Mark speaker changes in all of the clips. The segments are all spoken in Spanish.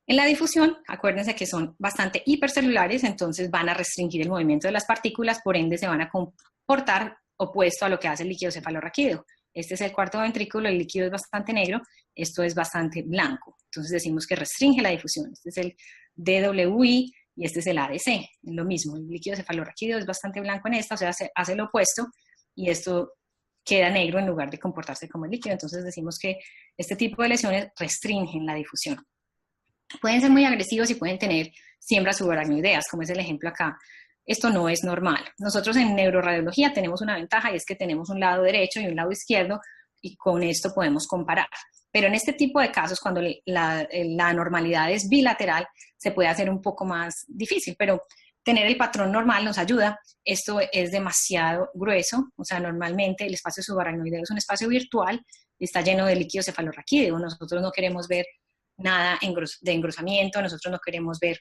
Speaker 1: En la difusión, acuérdense que son bastante hipercelulares, entonces van a restringir el movimiento de las partículas, por ende se van a comportar opuesto a lo que hace el líquido cefalorraquídeo. Este es el cuarto ventrículo, el líquido es bastante negro, esto es bastante blanco. Entonces decimos que restringe la difusión. Este es el DWI y este es el ADC. Es lo mismo, el líquido cefalorraquídeo es bastante blanco en esta, o sea, hace lo opuesto, y esto queda negro en lugar de comportarse como el líquido. Entonces decimos que este tipo de lesiones restringen la difusión. Pueden ser muy agresivos y pueden tener siembras subaracnoideas, como es el ejemplo acá. Esto no es normal. Nosotros en neuroradiología tenemos una ventaja y es que tenemos un lado derecho y un lado izquierdo y con esto podemos comparar. Pero en este tipo de casos, cuando la anormalidad es bilateral, se puede hacer un poco más difícil, pero tener el patrón normal nos ayuda. Esto es demasiado grueso, o sea, normalmente el espacio subaracnoideo es un espacio virtual y está lleno de líquido cefalorraquídeo. Nosotros no queremos ver nada de engrosamiento, nosotros no queremos ver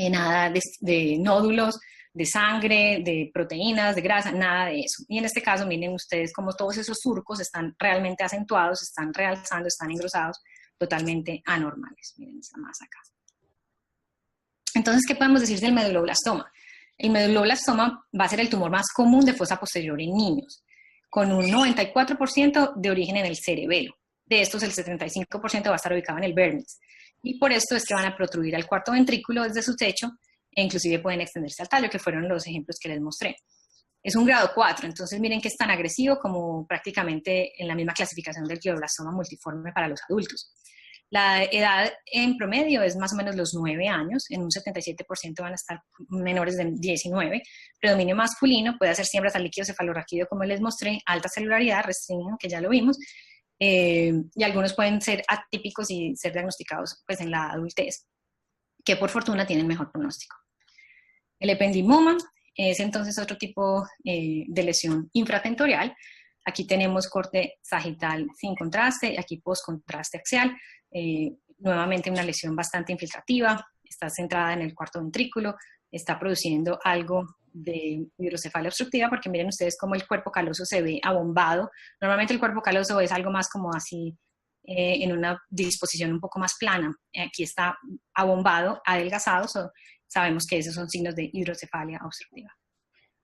Speaker 1: nada de nódulos, de sangre, de proteínas, de grasa, nada de eso. Y en este caso, miren ustedes cómo todos esos surcos están realmente acentuados, están realzando, están engrosados, totalmente anormales. Miren esta masa acá. Entonces, ¿qué podemos decir del medulloblastoma? El medulloblastoma va a ser el tumor más común de fosa posterior en niños, con un 94% de origen en el cerebelo. De estos, el 75% va a estar ubicado en el vértex. Y por esto es que van a protruir al cuarto ventrículo desde su techo e inclusive pueden extenderse al tallo, que fueron los ejemplos que les mostré. Es un grado 4, entonces miren que es tan agresivo como prácticamente en la misma clasificación del glioblastoma multiforme para los adultos. La edad en promedio es más o menos los 9 años, en un 77% van a estar menores de 19. Predominio masculino, puede hacer siembras al líquido cefalorraquídeo como les mostré, alta celularidad, restringen, que ya lo vimos, y algunos pueden ser atípicos y ser diagnosticados pues, en la adultez, que por fortuna tienen mejor pronóstico. El ependimoma es entonces otro tipo de lesión infratentorial. Aquí tenemos corte sagital sin contraste, aquí postcontraste axial, nuevamente una lesión bastante infiltrativa, está centrada en el cuarto ventrículo, está produciendo algo de hidrocefalia obstructiva, porque miren ustedes cómo el cuerpo caloso se ve abombado. Normalmente el cuerpo caloso es algo más como así, en una disposición un poco más plana. Aquí está abombado, adelgazado, sabemos que esos son signos de hidrocefalia obstructiva.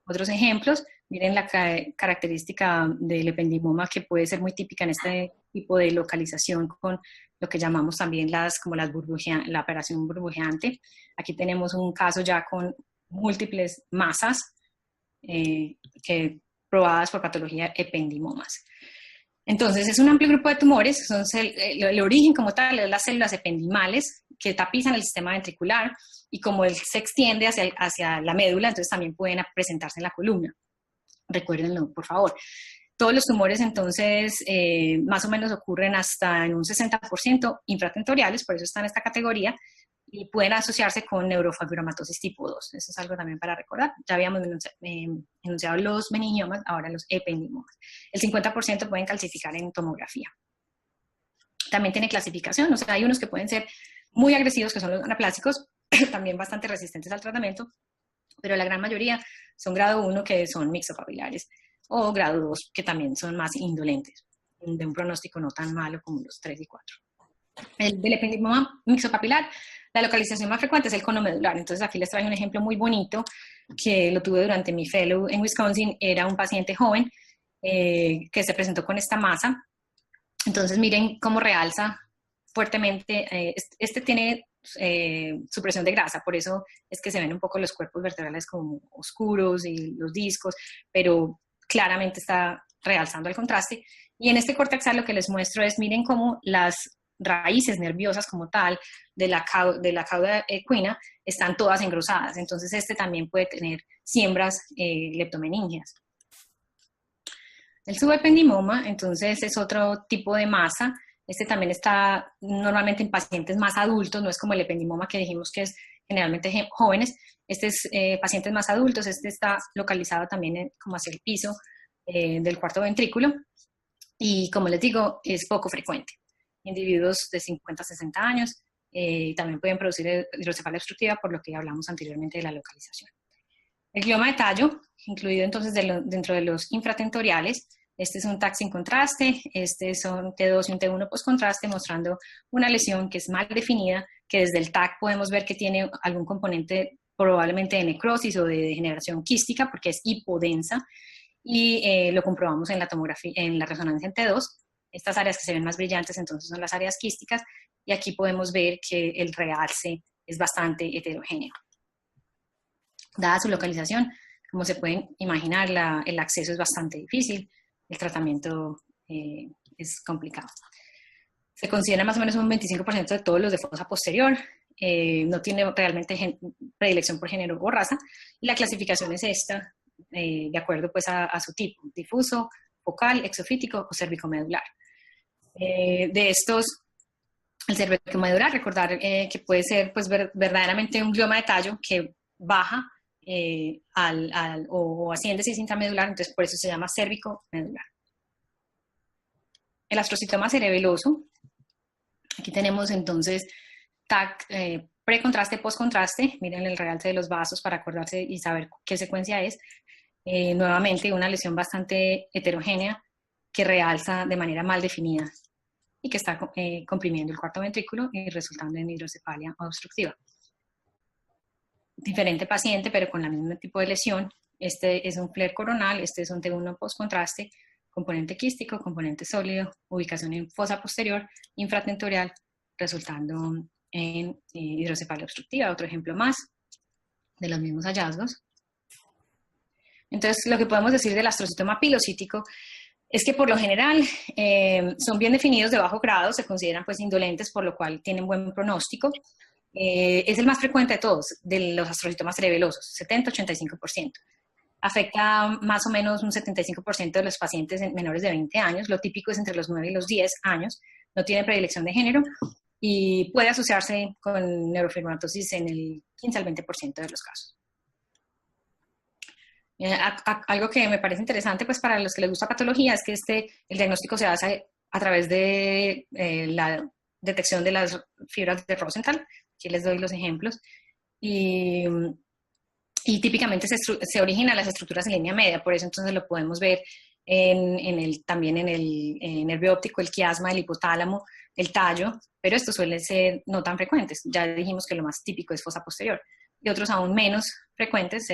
Speaker 1: Otros ejemplos, miren la característica del ependimoma que puede ser muy típica en este tipo de localización con lo que llamamos también la operación burbujeante. Aquí tenemos un caso ya con múltiples masas probadas por patología ependimomas. Entonces, es un amplio grupo de tumores, son el origen como tal es las células ependimales que tapizan el sistema ventricular y como él se extiende hacia la médula, entonces también pueden presentarse en la columna. Recuérdenlo, por favor. Todos los tumores, entonces, más o menos ocurren hasta en un 60% infratentoriales, por eso está en esta categoría, y pueden asociarse con neurofibromatosis tipo 2. Eso es algo también para recordar. Ya habíamos enunciado los meningiomas, ahora los ependimomas. El 50% pueden calcificar en tomografía. También tiene clasificación, o sea, hay unos que pueden ser muy agresivos, que son los anaplásicos, también bastante resistentes al tratamiento, pero la gran mayoría son grado 1, que son mixopapilares, o grado 2, que también son más indolentes, de un pronóstico no tan malo como los 3 y 4. El del ependimoma mixopapilar, la localización más frecuente es el cono medular. Entonces aquí les traigo un ejemplo muy bonito que lo tuve durante mi fellow en Wisconsin. Era un paciente joven que se presentó con esta masa. Entonces miren cómo realza fuertemente. Este tiene supresión de grasa, por eso es que se ven un poco los cuerpos vertebrales como oscuros y los discos, pero claramente está realzando el contraste. Y en este corte axial lo que les muestro es, miren cómo las raíces nerviosas como tal de la cauda equina están todas engrosadas. Entonces este también puede tener siembras leptomeningeas. El subependimoma, entonces, es otro tipo de masa. Este también está normalmente en pacientes más adultos, no es como el ependimoma que dijimos que es generalmente jóvenes. Este es pacientes más adultos, este está localizado también como hacia el piso del cuarto ventrículo y, como les digo, es poco frecuente. Individuos de 50 a 60 años también pueden producir hidrocefalia obstructiva, por lo que hablamos anteriormente de la localización. El glioma de tallo, incluido entonces dentro de los infratentoriales, este es un TAC sin contraste, este son T2 y un T1 post contraste, mostrando una lesión que es mal definida, que desde el TAC podemos ver que tiene algún componente probablemente de necrosis o de degeneración quística, porque es hipodensa, y lo comprobamos en la tomografía, en la resonancia en T2. Estas áreas que se ven más brillantes entonces son las áreas quísticas, y aquí podemos ver que el realce es bastante heterogéneo. Dada su localización, como se pueden imaginar, el acceso es bastante difícil, el tratamiento es complicado. Se considera más o menos un 25% de todos los de fosa posterior, no tiene realmente predilección por género o raza, y la clasificación es esta, de acuerdo pues a su tipo, difuso, focal, exofítico o cervicomedular. De estos, el cervicomedular, recordar que puede ser pues verdaderamente un glioma de tallo que baja o asciende si es intramedular, entonces por eso se llama cervicomedular. El astrocitoma cerebeloso, aquí tenemos entonces TAC, precontraste, postcontraste, miren el realce de los vasos para acordarse y saber qué secuencia es. Nuevamente una lesión bastante heterogénea que realza de manera mal definida y que está comprimiendo el cuarto ventrículo y resultando en hidrocefalia obstructiva. Diferente paciente, pero con el mismo tipo de lesión. Este es un flare coronal, este es un T1 postcontraste, componente quístico, componente sólido, ubicación en fosa posterior, infratentorial, resultando en hidrocefalia obstructiva. Otro ejemplo más de los mismos hallazgos. Entonces, lo que podemos decir del astrocitoma pilocítico es que por lo general son bien definidos de bajo grado, se consideran pues indolentes, por lo cual tienen buen pronóstico. Es el más frecuente de todos, de los astrocitomas cerebelosos, 70-85%. Afecta más o menos un 75% de los pacientes menores de 20 años, lo típico es entre los 9 y los 10 años, no tiene predilección de género y puede asociarse con neurofibromatosis en el 15 al 20% de los casos. Algo que me parece interesante pues para los que les gusta patología es que el diagnóstico se hace a través de la detección de las fibras de Rosenthal. Aquí les doy los ejemplos. Y típicamente se originan las estructuras en línea media, por eso entonces lo podemos ver también en el nervio óptico, el quiasma, el hipotálamo, el tallo, pero estos suelen ser no tan frecuentes. Ya dijimos que lo más típico es fosa posterior. Y otros aún menos frecuentes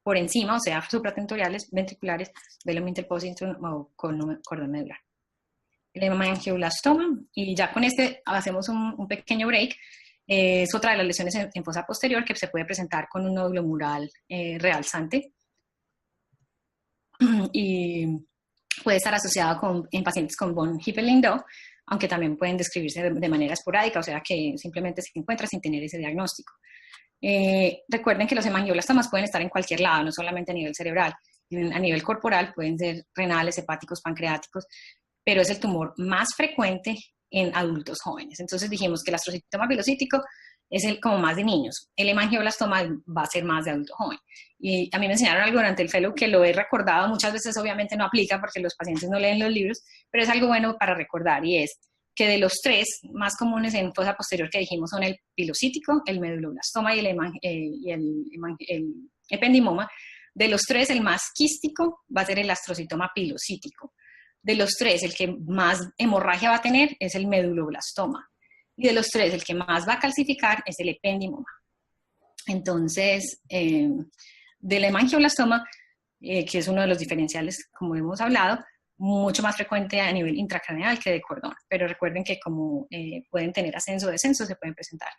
Speaker 1: por encima, o sea, supratentoriales, ventriculares, velum interpositum o cordón medular. El hemangioblastoma, y ya con este hacemos un pequeño break. Es otra de las lesiones en fosa posterior que se puede presentar con un nódulo mural realzante y puede estar asociado en pacientes con von Hippel-Lindau, aunque también pueden describirse de manera esporádica, o sea que simplemente se encuentra sin tener ese diagnóstico. Recuerden que los hemangioblastomas pueden estar en cualquier lado, no solamente a nivel cerebral. A nivel corporal pueden ser renales, hepáticos, pancreáticos, pero es el tumor más frecuente en adultos jóvenes. Entonces dijimos que el astrocitoma pilocítico es como más de niños. El hemangioblastoma va a ser más de adulto joven. Y a mí me enseñaron algo durante el fellow que lo he recordado, muchas veces obviamente no aplica porque los pacientes no leen los libros, pero es algo bueno para recordar y es que de los tres más comunes en fosa posterior que dijimos son el pilocítico, el meduloblastoma y el ependimoma. De los tres, el más quístico va a ser el astrocitoma pilocítico. De los tres, el que más hemorragia va a tener es el meduloblastoma. Y de los tres, el que más va a calcificar es el ependimoma. Entonces, del hemangioblastoma, que es uno de los diferenciales, como hemos hablado, mucho más frecuente a nivel intracraneal que de cordón. Pero recuerden que como pueden tener ascenso o descenso, se pueden presentar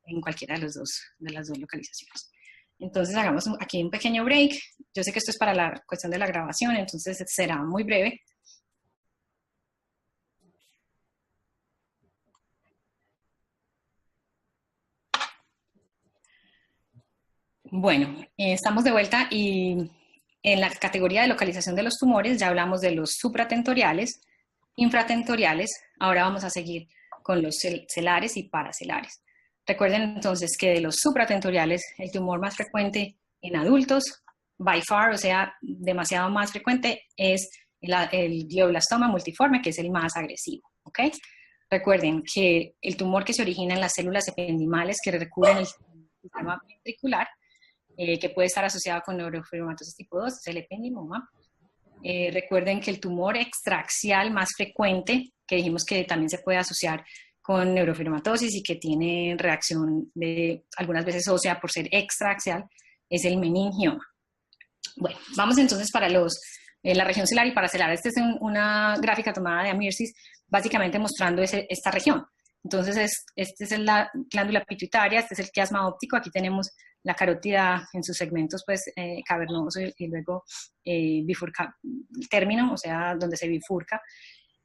Speaker 1: en cualquiera de las dos localizaciones. Entonces, hagamos aquí un pequeño break. Yo sé que esto es para la cuestión de la grabación, entonces será muy breve. Bueno, estamos de vuelta y en la categoría de localización de los tumores ya hablamos de los supratentoriales, infratentoriales. Ahora vamos a seguir con los celares y paracelares. Recuerden entonces que de los supratentoriales, el tumor más frecuente en adultos, by far, o sea, demasiado más frecuente, es el glioblastoma multiforme, que es el más agresivo, ¿ok? Recuerden que el tumor que se origina en las células ependimales que recubren el sistema ventricular, que puede estar asociado con neurofibromatosis tipo 2, es el ependimoma. Recuerden que el tumor extraaxial más frecuente, que dijimos que también se puede asociar con neurofibromatosis y que tiene reacción de algunas veces ósea por ser extraaxial, es el meningioma. Bueno, vamos entonces para la región celular y paracelular. Esta es una gráfica tomada de Amirsis, básicamente mostrando esta región. Entonces, esta es la glándula pituitaria, este es el quiasma óptico, aquí tenemos la carótida en sus segmentos pues, cavernoso y luego bifurca el término, o sea, donde se bifurca.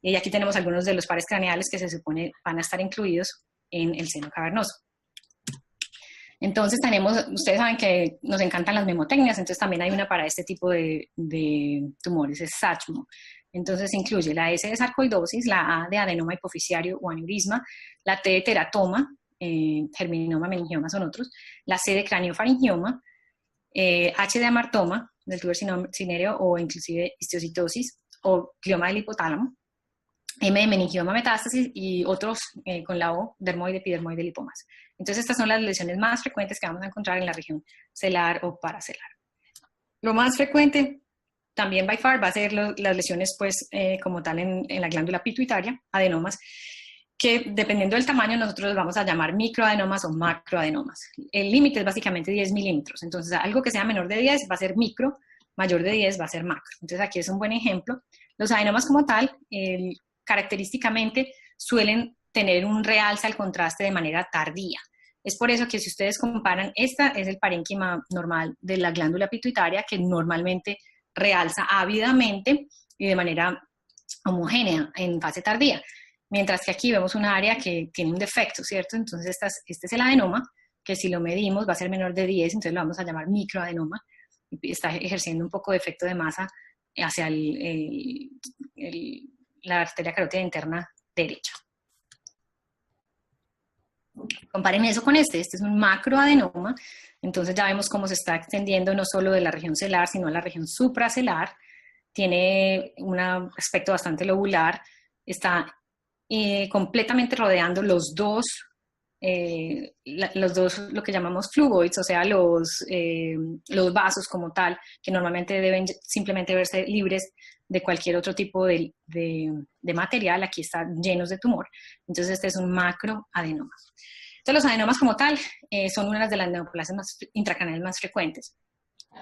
Speaker 1: Y aquí tenemos algunos de los pares craneales que se supone van a estar incluidos en el seno cavernoso. Entonces ustedes saben que nos encantan las memotecnias, entonces también hay una para este tipo de tumores, es SACHMO. Entonces incluye la S de sarcoidosis, la A de adenoma hipoficiario o aneurisma, la T de teratoma, germinoma, meningioma son otros, la C de craniofaringioma, H de amartoma, del tuber cinéreo o inclusive histiocytosis o glioma del hipotálamo, M de meningioma metástasis y otros con la O, dermoide, epidermoide, lipomas. Entonces estas son las lesiones más frecuentes que vamos a encontrar en la región celular o paracelular. Lo más frecuente también by far va a ser las lesiones pues como tal en la glándula pituitaria, adenomas, que dependiendo del tamaño nosotros los vamos a llamar microadenomas o macroadenomas. El límite es básicamente 10 milímetros, entonces algo que sea menor de 10 va a ser micro, mayor de 10 va a ser macro. Entonces aquí es un buen ejemplo. Los adenomas como tal, característicamente suelen tener un realce al contraste de manera tardía. Es por eso que si ustedes comparan, esta es el parénquima normal de la glándula pituitaria que normalmente realza ávidamente y de manera homogénea en fase tardía. Mientras que aquí vemos un área que tiene un defecto, ¿cierto? Entonces este es el adenoma, que si lo medimos va a ser menor de 10, entonces lo vamos a llamar microadenoma. Y está ejerciendo un poco de efecto de masa hacia la arteria carótida interna derecha. Comparen eso con este es un macroadenoma, entonces ya vemos cómo se está extendiendo no solo de la región celular, sino a la región supracelular, tiene un aspecto bastante lobular, está completamente rodeando los dos, lo que llamamos fluvoids, o sea, los vasos como tal, que normalmente deben simplemente verse libres de cualquier otro tipo de material, aquí están llenos de tumor, entonces este es un macroadenoma. Entonces los adenomas como tal son una de las neoplasias intracraneales más frecuentes.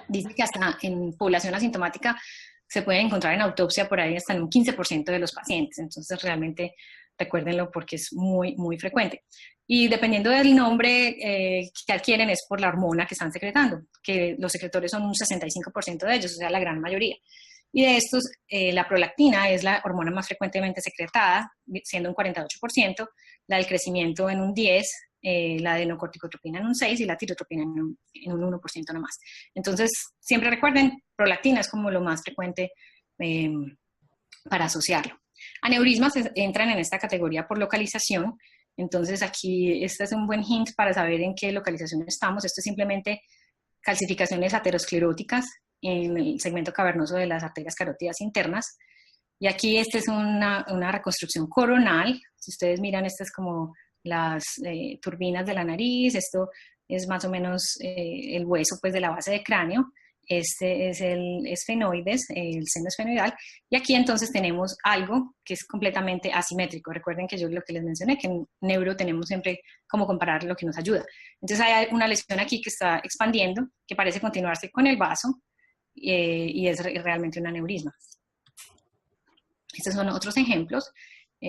Speaker 1: Dice que hasta en población asintomática se puede encontrar en autopsia por ahí hasta en un 15% de los pacientes, entonces realmente recuérdenlo porque es muy, muy frecuente. Y dependiendo del nombre que adquieren es por la hormona que están secretando, que los secretores son un 65% de ellos, o sea, la gran mayoría. Y de estos, la prolactina es la hormona más frecuentemente secretada, siendo un 48%, la del crecimiento en un 10%, la adenocorticotropina en un 6% y la tirotropina en un 1% nomás. Entonces, siempre recuerden, prolactina es como lo más frecuente para asociarlo. Aneurismas entran en esta categoría por localización, entonces aquí este es un buen hint para saber en qué localización estamos. Esto es simplemente calcificaciones ateroscleróticas en el segmento cavernoso de las arterias carótidas internas. Y aquí esta es una reconstrucción coronal. Si ustedes miran, esta es como las turbinas de la nariz, esto es más o menos el hueso pues, de la base de cráneo. Este es el esfenoides, el seno esfenoidal, y aquí entonces tenemos algo que es completamente asimétrico. Recuerden que yo lo que les mencioné, que en neuro tenemos siempre como comparar lo que nos ayuda. Entonces hay una lesión aquí que está expandiendo, que parece continuarse con el vaso, y es realmente un aneurisma. Estos son otros ejemplos.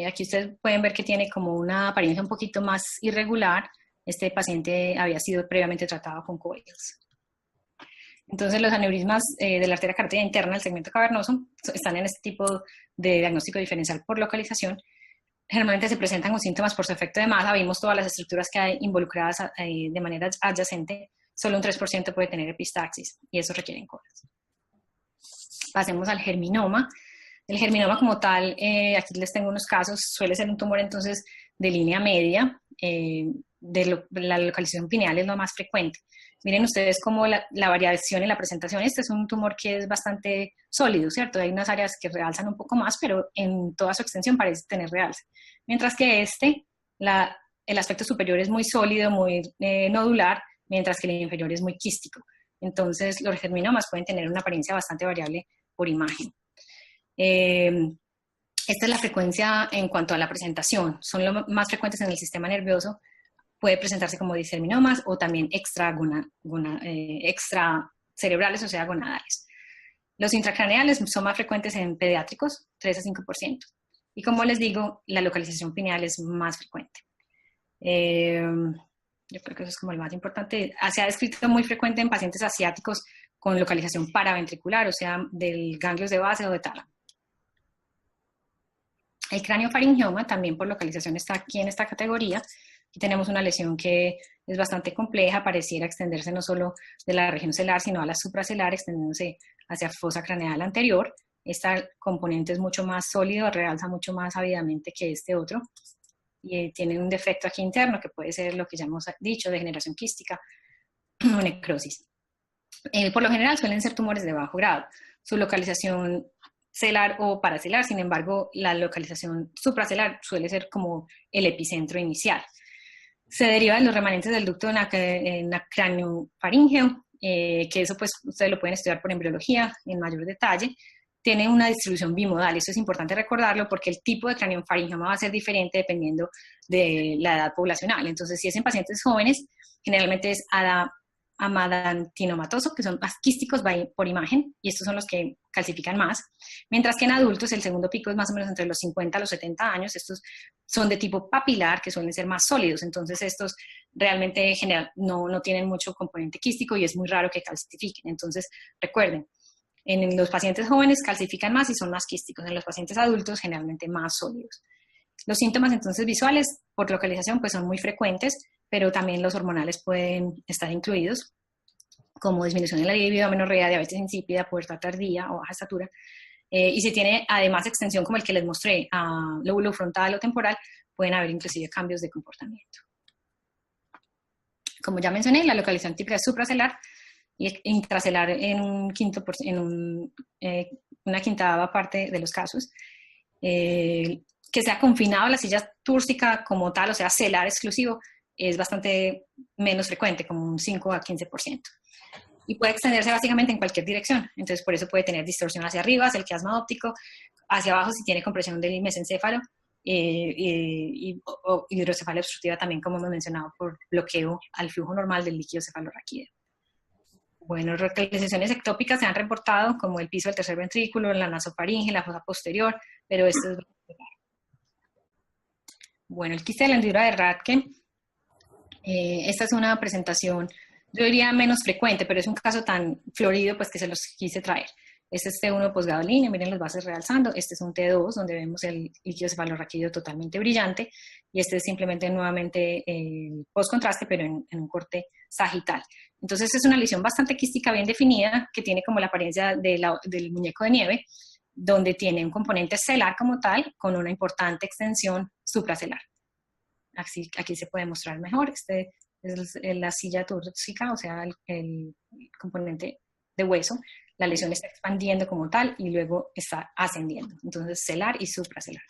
Speaker 1: Aquí ustedes pueden ver que tiene como una apariencia un poquito más irregular. Este paciente había sido previamente tratado con coelos. Entonces, los aneurismas de la arteria carótida interna, el segmento cavernoso, están en este tipo de diagnóstico diferencial por localización. Generalmente se presentan con síntomas por su efecto de masa. Vimos todas las estructuras que hay involucradas de manera adyacente. Solo un 3% puede tener epistaxis y eso requiere colas. Pasemos al germinoma. El germinoma como tal, aquí les tengo unos casos, suele ser un tumor entonces de línea media, la localización pineal es lo más frecuente. Miren ustedes cómo la variación en la presentación, este es un tumor que es bastante sólido, ¿cierto? Hay unas áreas que realzan un poco más, pero en toda su extensión parece tener realce. Mientras que el aspecto superior es muy sólido, muy nodular, mientras que el inferior es muy quístico. Entonces, los germinomas pueden tener una apariencia bastante variable por imagen. Esta es la frecuencia en cuanto a la presentación. Son los más frecuentes en el sistema nervioso. Puede presentarse como discerminomas o también extracerebrales, o sea, gonadales. Los intracraneales son más frecuentes en pediátricos, 3 a 5%. Y como les digo, la localización pineal es más frecuente. Yo creo que eso es como el más importante. Se ha descrito muy frecuente en pacientes asiáticos con localización paraventricular, o sea, del ganglios de base o de tálamo. El craniofaringioma, también por localización, está aquí en esta categoría. Aquí tenemos una lesión que es bastante compleja, pareciera extenderse no solo de la región celar, sino a la supracelar, extendiéndose hacia fosa craneal anterior. Este componente es mucho más sólido, realza mucho más ávidamente que este otro. Y tiene un defecto aquí interno que puede ser lo que ya hemos dicho, degeneración quística o necrosis. Por lo general suelen ser tumores de bajo grado. Su localización celar o paracelar, sin embargo, la localización supracelar suele ser como el epicentro inicial. Se deriva de los remanentes del ducto craniofaríngeo, que eso pues ustedes lo pueden estudiar por embriología en mayor detalle. Tiene una distribución bimodal, eso es importante recordarlo porque el tipo de craniofaringioma va a ser diferente dependiendo de la edad poblacional. Entonces, si es en pacientes jóvenes, generalmente es amadantinomatoso, que son más quísticos por imagen, y estos son los que calcifican más, mientras que en adultos el segundo pico es más o menos entre los 50 a los 70 años, estos son de tipo papilar, que suelen ser más sólidos, entonces estos realmente en general no tienen mucho componente quístico y es muy raro que calcifiquen, entonces recuerden, en los pacientes jóvenes calcifican más y son más quísticos, en los pacientes adultos generalmente más sólidos. Los síntomas entonces visuales por localización pues son muy frecuentes, pero también los hormonales pueden estar incluidos, como disminución de la libido, amenorrea, diabetes insípida, pubertad tardía o baja estatura. Y si tiene además extensión como el que les mostré a lóbulo frontal o temporal, pueden haber inclusive cambios de comportamiento. Como ya mencioné, la localización típica es supracelar y intracelar en una quinta parte de los casos. Que sea confinado a la silla túrcica como tal, o sea, celar exclusivo, es bastante menos frecuente, como un 5 a 15%. Y puede extenderse básicamente en cualquier dirección. Entonces, por eso puede tener distorsión hacia arriba, hacia el quiasma óptico, hacia abajo si tiene compresión del mesencéfalo, y hidrocefalia obstructiva también, como hemos mencionado, por bloqueo al flujo normal del líquido cefalorraquídeo. Bueno, localizaciones ectópicas se han reportado como el piso del tercer ventrículo, la nasofaringe, la fosa posterior, pero esto es... Bueno, el quiste de la hendidura de Rathke, esta es una presentación, yo diría menos frecuente, pero es un caso tan florido pues que se los quise traer. Este es T1 posgadolinio, miren las bases realzando. Este es un T2 donde vemos el líquido cefalorraquídeo totalmente brillante y este es simplemente nuevamente el postcontraste pero en un corte sagital. Entonces es una lesión bastante quística bien definida que tiene como la apariencia del muñeco de nieve, donde tiene un componente celar como tal con una importante extensión supracelar. Aquí se puede mostrar mejor. Este es la silla túrcica, o sea, el componente de hueso. La lesión está expandiendo como tal y luego está ascendiendo. Entonces, celar y supracelar.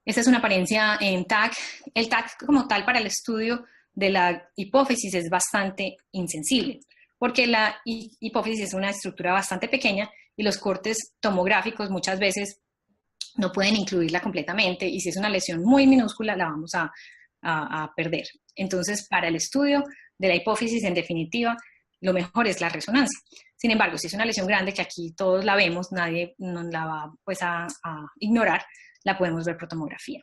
Speaker 1: Esta es una apariencia en TAC. El TAC como tal para el estudio de la hipófisis es bastante insensible, porque la hipófisis es una estructura bastante pequeña y los cortes tomográficos muchas veces no pueden incluirla completamente y si es una lesión muy minúscula la vamos a perder. Entonces, para el estudio de la hipófisis, en definitiva, lo mejor es la resonancia. Sin embargo, si es una lesión grande que aquí todos la vemos, nadie nos la va pues, a ignorar, la podemos ver por tomografía.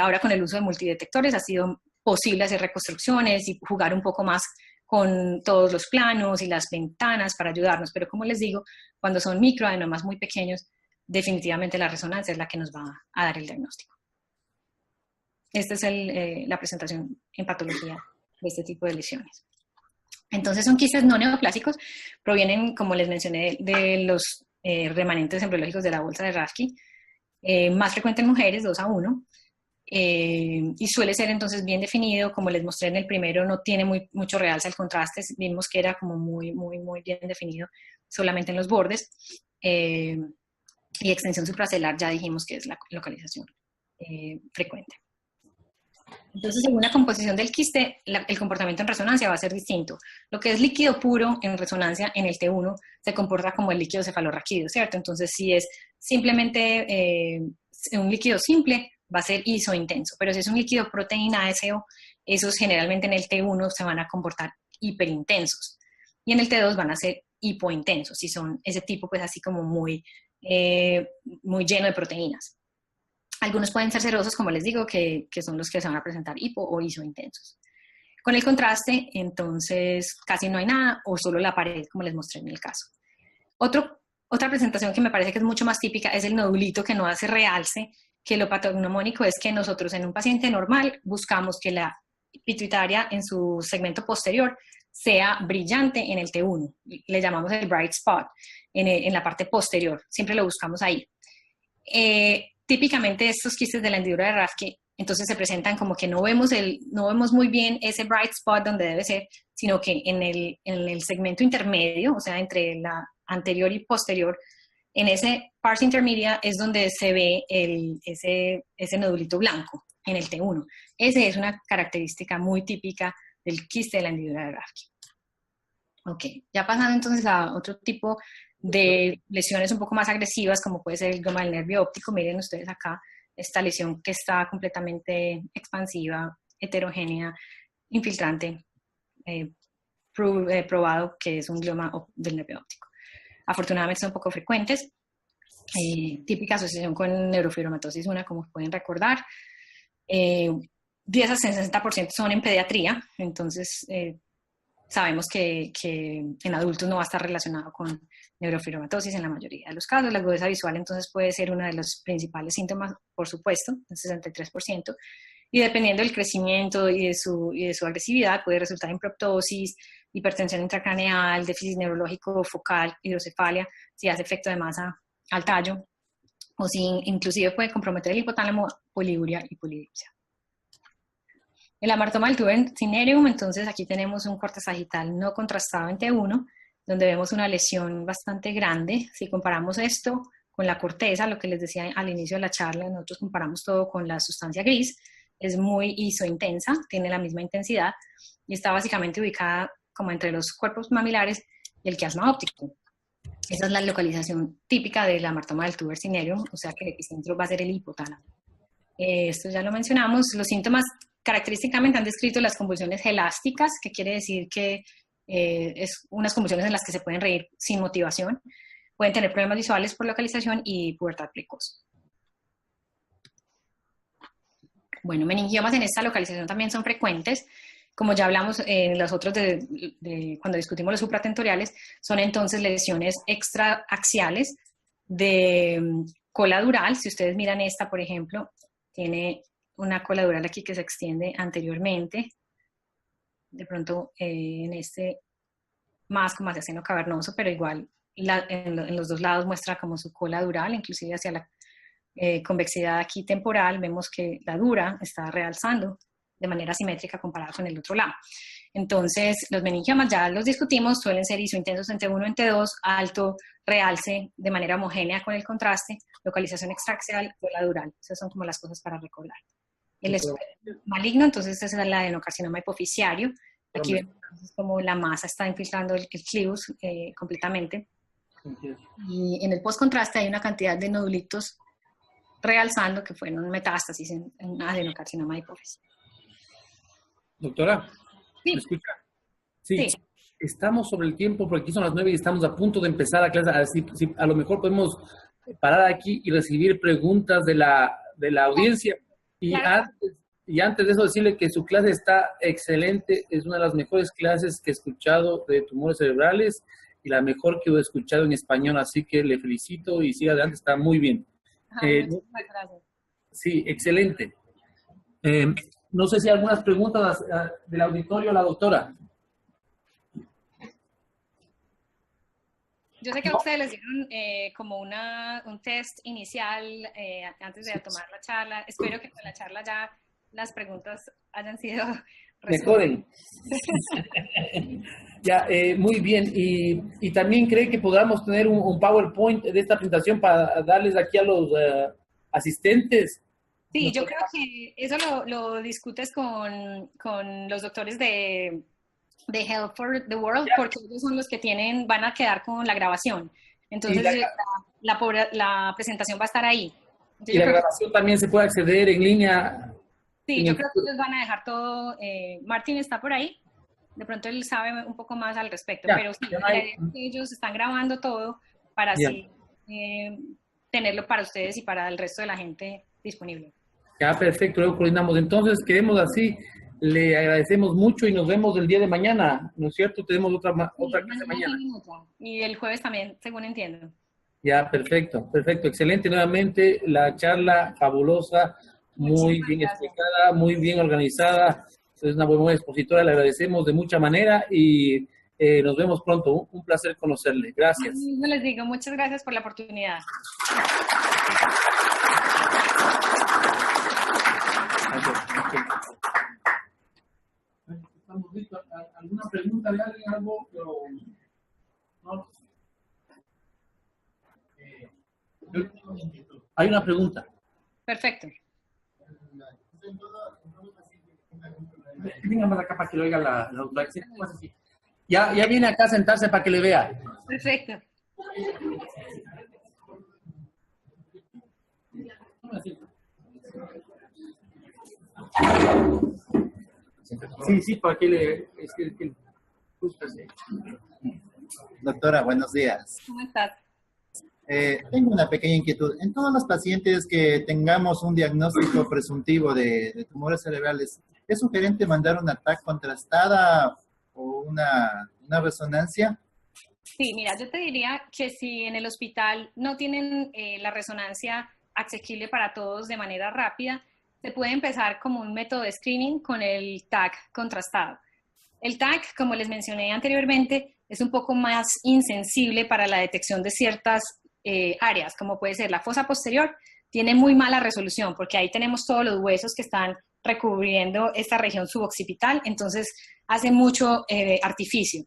Speaker 1: Ahora con el uso de multidetectores ha sido posible hacer reconstrucciones y jugar un poco más con todos los planos y las ventanas para ayudarnos, pero como les digo, cuando son microadenomas muy pequeños, definitivamente la resonancia es la que nos va a dar el diagnóstico. Esta es la presentación en patología de este tipo de lesiones. Entonces son quistes no neoplásicos, provienen, como les mencioné, de los remanentes embriológicos de la bolsa de Rathke, más frecuente en mujeres, 2 a 1, y suele ser entonces bien definido, como les mostré en el primero, no tiene mucho realce el contraste, vimos que era como muy bien definido solamente en los bordes, y extensión supracelar ya dijimos que es la localización frecuente. Entonces, según la composición del quiste, el comportamiento en resonancia va a ser distinto. Lo que es líquido puro en resonancia en el T1 se comporta como el líquido cefalorraquídeo, ¿cierto? Entonces, si es simplemente un líquido simple, va a ser isointenso. Pero si es un líquido proteína ASO, esos generalmente en el T1 se van a comportar hiperintensos. Y en el T2 van a ser hipointensos, si son ese tipo, pues así como muy lleno de proteínas. Algunos pueden ser cerosos, como les digo, que son los que se van a presentar hipo o isointensos. Con el contraste, entonces, casi no hay nada o solo la pared, como les mostré en el caso. Otra presentación que me parece que es mucho más típica es el nodulito que no hace realce, que lo patognomónico es que nosotros en un paciente normal buscamos que la pituitaria en su segmento posterior sea brillante en el T1. Le llamamos el bright spot en la parte posterior. Siempre lo buscamos ahí. Típicamente estos quistes de la hendidura de Rathke entonces se presentan como que no vemos muy bien ese bright spot donde debe ser, sino que en el segmento intermedio, o sea, entre la anterior y posterior, en ese pars intermedia es donde se ve ese nodulito blanco en el T1. Esa es una característica muy típica del quiste de la hendidura de Rathke. Ok, ya pasando entonces a otro tipo de lesiones un poco más agresivas, como puede ser el glioma del nervio óptico. Miren ustedes acá esta lesión que está completamente expansiva, heterogénea, infiltrante, probado que es un glioma del nervio óptico. Afortunadamente son poco frecuentes. Típica asociación con neurofibromatosis 1, como pueden recordar. 10 a 60% son en pediatría, entonces sabemos que en adultos no va a estar relacionado con neurofibromatosis en la mayoría de los casos. La agudeza visual entonces puede ser uno de los principales síntomas, por supuesto, el 63%, y dependiendo del crecimiento y de su agresividad puede resultar en proptosis, hipertensión intracraneal, déficit neurológico focal, hidrocefalia, si hace efecto de masa al tallo, o si inclusive puede comprometer el hipotálamo, poliuria y polidipsia. El amartoma del tuber cinereum, entonces aquí tenemos un corte sagital no contrastado en T1, donde vemos una lesión bastante grande. Si comparamos esto con la corteza, lo que les decía al inicio de la charla, nosotros comparamos todo con la sustancia gris, es muy isointensa, tiene la misma intensidad y está básicamente ubicada como entre los cuerpos mamilares y el quiasma óptico. Esa es la localización típica del amartoma del tuber cinereum, o sea que el epicentro va a ser el hipotálamo. Esto ya lo mencionamos. Los síntomas característicamente han descrito las convulsiones gelásticas, que quiere decir que es unas convulsiones en las que se pueden reír sin motivación. Pueden tener problemas visuales por localización y pubertad precoz. Bueno, meningiomas en esta localización también son frecuentes. Como ya hablamos en los otros cuando discutimos los supratentoriales, son entonces lesiones extraaxiales de cola dural. Si ustedes miran esta, por ejemplo, tiene una cola dural aquí que se extiende anteriormente. De pronto en este más como hacia seno cavernoso, pero igual en los dos lados muestra como su cola dural, inclusive hacia la convexidad aquí temporal, vemos que la dura está realzando de manera simétrica comparada con el otro lado. Entonces, los meningiomas ya los discutimos, suelen ser isointensos en T1 en T2, alto realce de manera homogénea con el contraste, localización extraaxial, cola dural. Esas son como las cosas para recordar. El maligno, entonces esa es el adenocarcinoma hipoficiario. Aquí vemos como la masa está infiltrando el clivus completamente. Y en el postcontraste hay una cantidad de nodulitos realzando que fueron metástasis en adenocarcinoma hipófisis.
Speaker 2: Doctora,
Speaker 1: sí.
Speaker 2: ¿me escucha? Sí. Estamos sobre el tiempo porque aquí son las 9 y estamos a punto de empezar la clase. A lo mejor podemos parar aquí y recibir preguntas de la audiencia. Y, claro. antes de eso decirle que su clase está excelente, es una de las mejores clases que he escuchado de tumores cerebrales y la mejor que he escuchado en español, así que le felicito y siga adelante, está muy bien.
Speaker 1: Muchas gracias.
Speaker 2: Sí, excelente. No sé si hay algunas preguntas del auditorio a la doctora.
Speaker 1: Yo sé que a ustedes les dieron como un test inicial antes de tomar la charla. Espero que con la charla ya las preguntas hayan sido
Speaker 2: mejoren. Ya, muy bien. Y también cree que podamos tener un PowerPoint de esta presentación para darles aquí a los asistentes
Speaker 1: Sí, yo creo que eso lo discutes con los doctores de Health for the World, porque ellos son los que van a quedar con la grabación. Entonces, la presentación va a estar ahí. Entonces,
Speaker 2: y la grabación también se puede acceder en línea.
Speaker 1: Sí, yo creo que ellos van a dejar todo. Martín está por ahí. De pronto él sabe un poco más al respecto, pero sí, la idea es que ellos están grabando todo para así tenerlo para ustedes y para el resto de la gente disponible.
Speaker 2: Ya, perfecto, luego coordinamos. Entonces, quedemos así. Le agradecemos mucho y nos vemos el día de mañana, ¿no es cierto? Tenemos otra clase mañana.
Speaker 1: Y el jueves también, según entiendo.
Speaker 2: Ya, perfecto, excelente nuevamente, la charla fabulosa, muy bien explicada, muy bien organizada, es una buena expositora, le agradecemos de mucha manera y nos vemos pronto, un placer conocerle, gracias.
Speaker 1: No les digo, muchas gracias por la oportunidad.
Speaker 2: ¿Estamos listos? ¿Alguna pregunta de alguien? ¿Algo? ¿No? Hay una pregunta.
Speaker 1: Perfecto.
Speaker 2: Venga más acá para que lo oiga la doctora. Ya viene acá a sentarse para que le vea.
Speaker 1: Perfecto.
Speaker 2: Sí, para que le...
Speaker 3: Doctora, buenos días.
Speaker 1: ¿Cómo estás?
Speaker 3: Tengo una pequeña inquietud. En todos los pacientes que tengamos un diagnóstico presuntivo de tumores cerebrales, ¿es sugerente mandar una TAC contrastada o una resonancia?
Speaker 1: Sí, mira, yo te diría que si en el hospital no tienen la resonancia asequible para todos de manera rápida, se puede empezar como un método de screening con el TAC contrastado. El TAC, como les mencioné anteriormente, es un poco más insensible para la detección de ciertas áreas, como puede ser la fosa posterior, tiene muy mala resolución porque ahí tenemos todos los huesos que están recubriendo esta región suboccipital, entonces hace mucho artificio.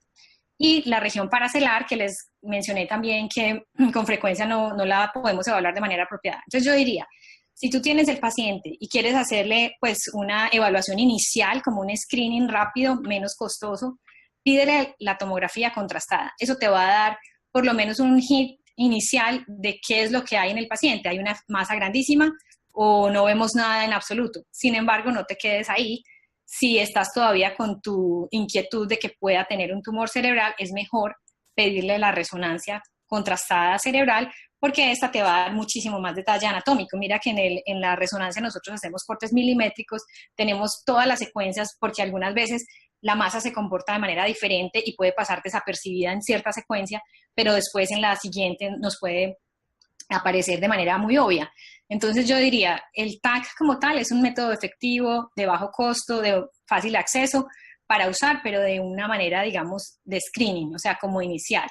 Speaker 1: Y la región paracelar, que les mencioné también que con frecuencia no la podemos evaluar de manera apropiada. Entonces yo diría, si tú tienes el paciente y quieres hacerle pues una evaluación inicial, como un screening rápido, menos costoso, pídele la tomografía contrastada. Eso te va a dar por lo menos un hit inicial de qué es lo que hay en el paciente. ¿Hay una masa grandísima o no vemos nada en absoluto? Sin embargo, no te quedes ahí. Si estás todavía con tu inquietud de que pueda tener un tumor cerebral, es mejor pedirle la resonancia contrastada cerebral porque esta te va a dar muchísimo más detalle anatómico. Mira que en la resonancia nosotros hacemos cortes milimétricos, tenemos todas las secuencias porque algunas veces la masa se comporta de manera diferente y puede pasar desapercibida en cierta secuencia, pero después en la siguiente nos puede aparecer de manera muy obvia. Entonces yo diría, el TAC como tal es un método efectivo, de bajo costo, de fácil acceso para usar, pero de una manera, digamos, de screening, o sea, como inicial.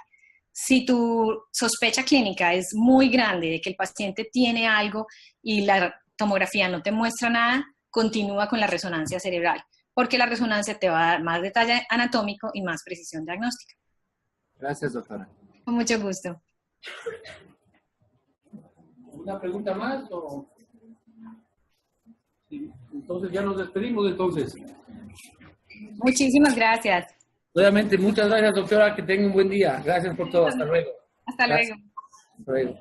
Speaker 1: Si tu sospecha clínica es muy grande de que el paciente tiene algo y la tomografía no te muestra nada, continúa con la resonancia cerebral, porque la resonancia te va a dar más detalle anatómico y más precisión diagnóstica.
Speaker 3: Gracias, doctora.
Speaker 1: Con mucho gusto.
Speaker 2: ¿Una pregunta más? O... Sí. Entonces ya nos despedimos entonces.
Speaker 1: Muchísimas gracias.
Speaker 2: Nuevamente, muchas gracias, doctora. Que tenga un buen día. Gracias por todo. Hasta luego.
Speaker 1: Hasta luego.
Speaker 2: Hasta luego.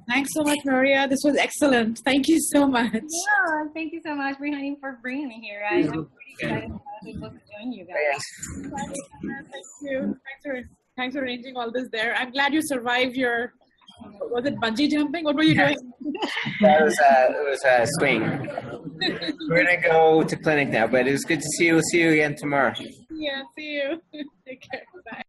Speaker 4: Thanks so much, Maria. This was excellent. Thank you so much.
Speaker 1: Yeah, thank you so much, Brihanni, for bringing me here. I'm pretty excited to able to join you guys.
Speaker 4: Thank you. Thanks for arranging all this there. I'm glad you survived your, was it bungee jumping? What were you doing?
Speaker 5: That was a swing. We're gonna go to clinic now, but it was good to see you. We'll see you again tomorrow.
Speaker 4: Yeah, see you. Take care. Bye.